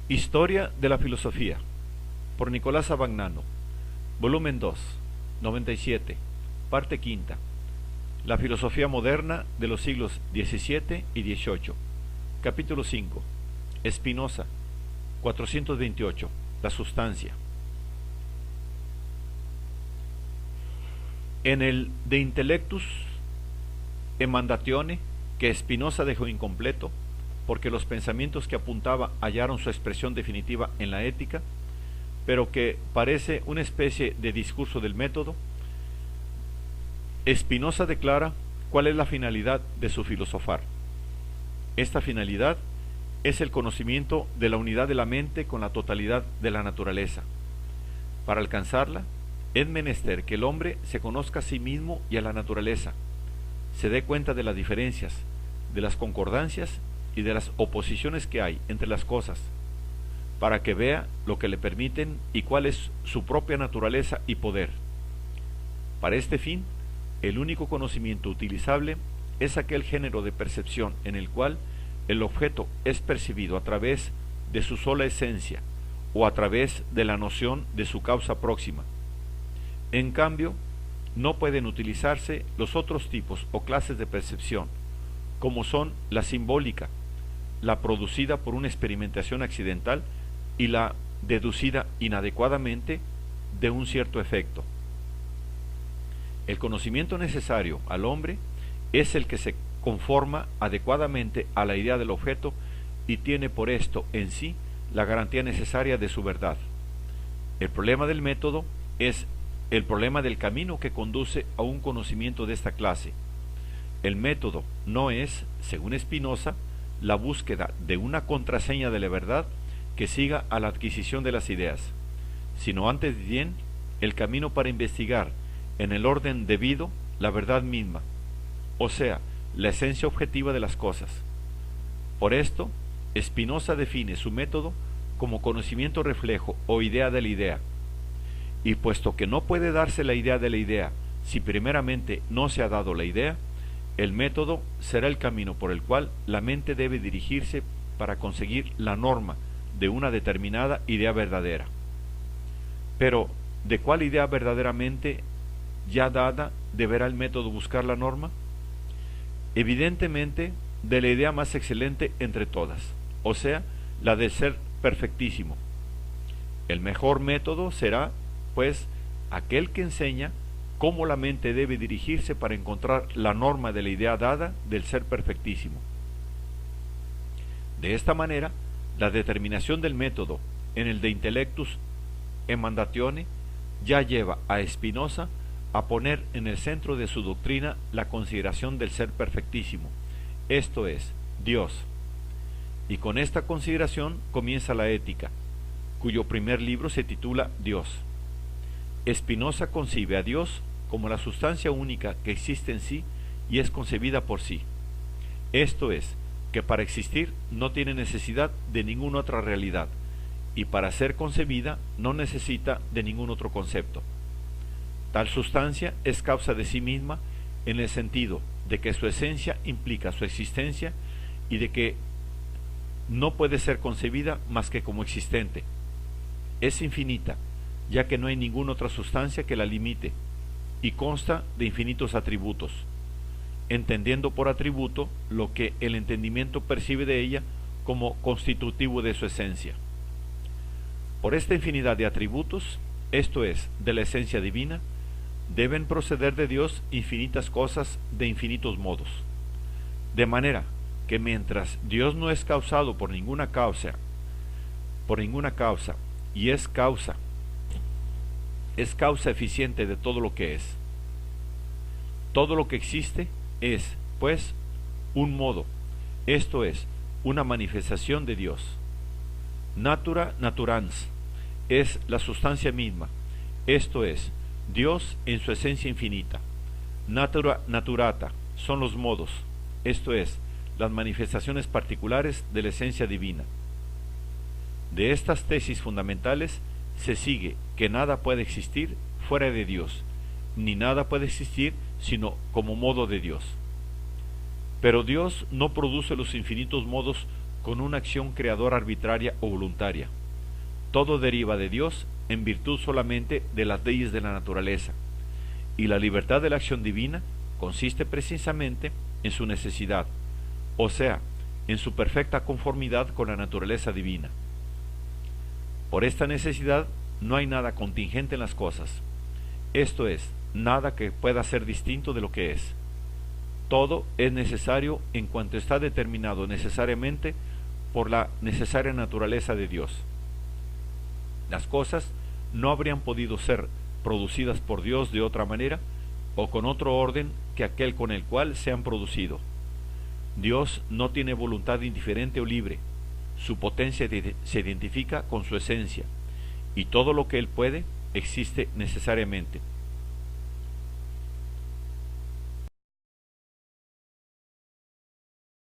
Historia de la filosofía, por Nicolás Abagnano, volumen 2, 97, parte quinta. La filosofía moderna de los siglos XVII y XVIII. Capítulo 5. Spinoza, 428. La sustancia. En el De Intellectus Emendatione, que Spinoza dejó incompleto, porque los pensamientos que apuntaba hallaron su expresión definitiva en la ética, pero que parece una especie de discurso del método, Spinoza declara cuál es la finalidad de su filosofar. Esta finalidad es el conocimiento de la unidad de la mente con la totalidad de la naturaleza. Para alcanzarla, es menester que el hombre se conozca a sí mismo y a la naturaleza, se dé cuenta de las diferencias, de las concordancias y de las oposiciones que hay entre las cosas, para que vea lo que le permiten y cuál es su propia naturaleza y poder. Para este fin, el único conocimiento utilizable es aquel género de percepción en el cual el objeto es percibido a través de su sola esencia o a través de la noción de su causa próxima. En cambio, no pueden utilizarse los otros tipos o clases de percepción, como son la simbólica, la producida por una experimentación accidental y la deducida inadecuadamente de un cierto efecto. El conocimiento necesario al hombre es el que se conforma adecuadamente a la idea del objeto y tiene por esto en sí la garantía necesaria de su verdad. El problema del método es el problema del camino que conduce a un conocimiento de esta clase. El método no es, según Spinoza, la búsqueda de una contraseña de la verdad que siga a la adquisición de las ideas, sino antes bien el camino para investigar en el orden debido la verdad misma, o sea, la esencia objetiva de las cosas. Por esto, Spinoza define su método como conocimiento reflejo o idea de la idea, y puesto que no puede darse la idea de la idea si primeramente no se ha dado la idea, el método será el camino por el cual la mente debe dirigirse para conseguir la norma de una determinada idea verdadera. Pero, ¿de cuál idea verdaderamente ya dada deberá el método buscar la norma? Evidentemente, de la idea más excelente entre todas, o sea, la de ser perfectísimo. El mejor método será, pues, aquel que enseña cómo la mente debe dirigirse para encontrar la norma de la idea dada del ser perfectísimo. De esta manera, la determinación del método en el De Intellectus Emendatione ya lleva a Spinoza a poner en el centro de su doctrina la consideración del ser perfectísimo, esto es, Dios. Y con esta consideración comienza la ética, cuyo primer libro se titula Dios. Spinoza concibe a Dios como la sustancia única que existe en sí y es concebida por sí. Esto es, que para existir no tiene necesidad de ninguna otra realidad, y para ser concebida no necesita de ningún otro concepto. Tal sustancia es causa de sí misma en el sentido de que su esencia implica su existencia y de que no puede ser concebida más que como existente. Es infinita, ya que no hay ninguna otra sustancia que la limite, y consta de infinitos atributos, entendiendo por atributo lo que el entendimiento percibe de ella como constitutivo de su esencia. Por esta infinidad de atributos, esto es, de la esencia divina, deben proceder de Dios infinitas cosas de infinitos modos, de manera que mientras Dios no es causado por ninguna causa, y es causa eficiente de todo lo que es. Todo lo que existe es, pues, un modo, esto es, una manifestación de Dios. Natura naturans es la sustancia misma, esto es, Dios en su esencia infinita. Natura naturata son los modos, esto es, las manifestaciones particulares de la esencia divina. De estas tesis fundamentales se sigue que nada puede existir fuera de Dios, ni nada puede existir sino como modo de Dios. Pero Dios no produce los infinitos modos con una acción creadora arbitraria o voluntaria. Todo deriva de Dios en virtud solamente de las leyes de la naturaleza, y la libertad de la acción divina consiste precisamente en su necesidad, o sea, en su perfecta conformidad con la naturaleza divina. Por esta necesidad no hay nada contingente en las cosas, esto es, nada que pueda ser distinto de lo que es. Todo es necesario en cuanto está determinado necesariamente por la necesaria naturaleza de Dios. Las cosas no habrían podido ser producidas por Dios de otra manera o con otro orden que aquel con el cual se han producido. Dios no tiene voluntad indiferente o libre, su potencia se identifica con su esencia, y todo lo que Él puede existe necesariamente.